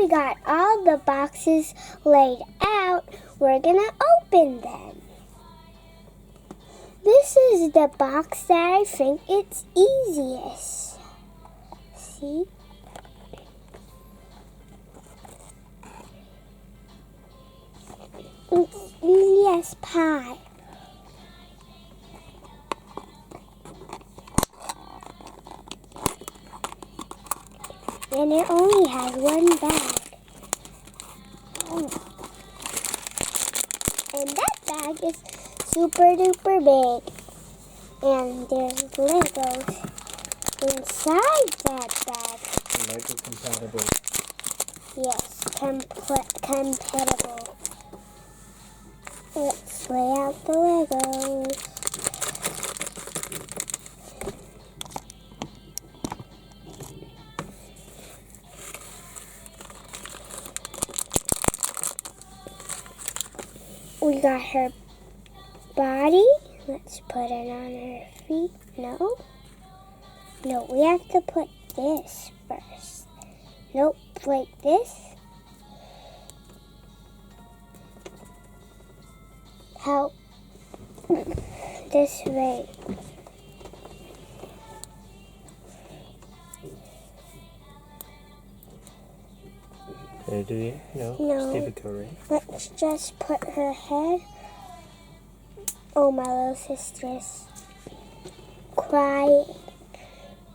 we got all the boxes laid out, we're gonna open them. This is the box that I think it's easiest. See? It's easy as pie. And it only has one bag. And that bag is super duper big. And there's Legos inside that bag. Lego compatible. Yes, compatible. Let's lay out the Legos. We got her body. Let's put it on her feet. No, we have to put this first. Nope, like this. How? This way. Do you? No, No. it's difficult, right? Let's just put her head. Oh, my little sister's crying.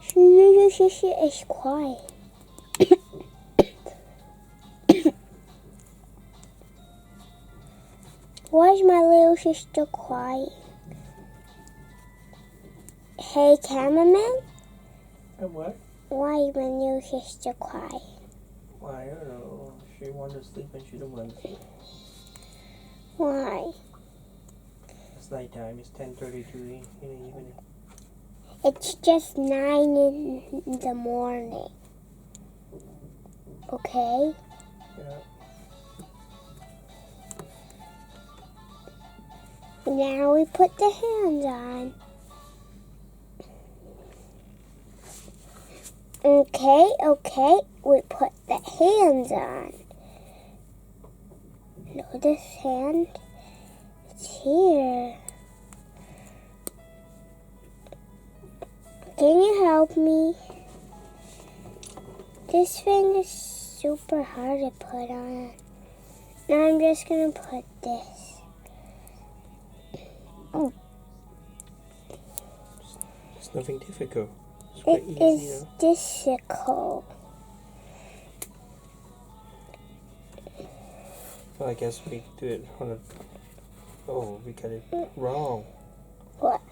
She is crying. Why is my little sister crying? Hey, cameraman? What? Why is my little sister crying? I don't know. She wants to sleep and she don't want to sleep. Why? It's nighttime. It's 10:32 in the evening. It's just 9 in the morning. Okay? Yeah. Now we put the hands on. Okay. We put the hands on. No, this hand is here. Can you help me? This thing is super hard to put on. Now I'm just gonna put this. Oh. It's nothing difficult. It's quite It easy, is difficult. Well, I guess we do it on a... Oh, we got it wrong. What?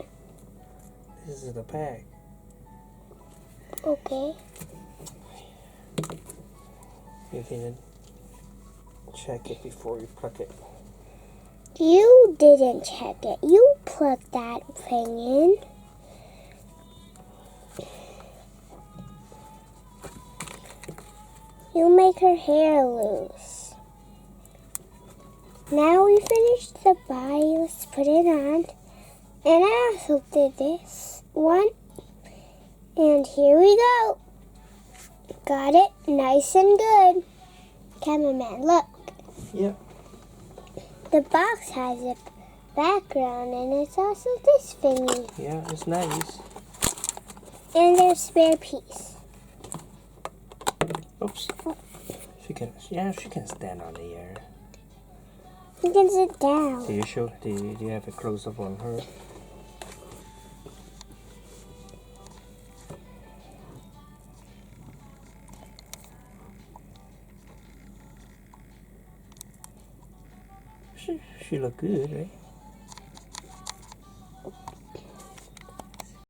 This is the bag. Okay. You can check it before you plug it. You didn't check it. You plugged that thing in. You make her hair loose. Now we finished the body. Let's put it on. And I also did this one. And here we go. Got it nice and good. Cameraman, look. Yep. The box has a background and it's also this thingy. Yeah, it's nice. And there's a spare piece. Oops. She can stand on the air. You can sit down. Do you have a close up on her? She look good, right?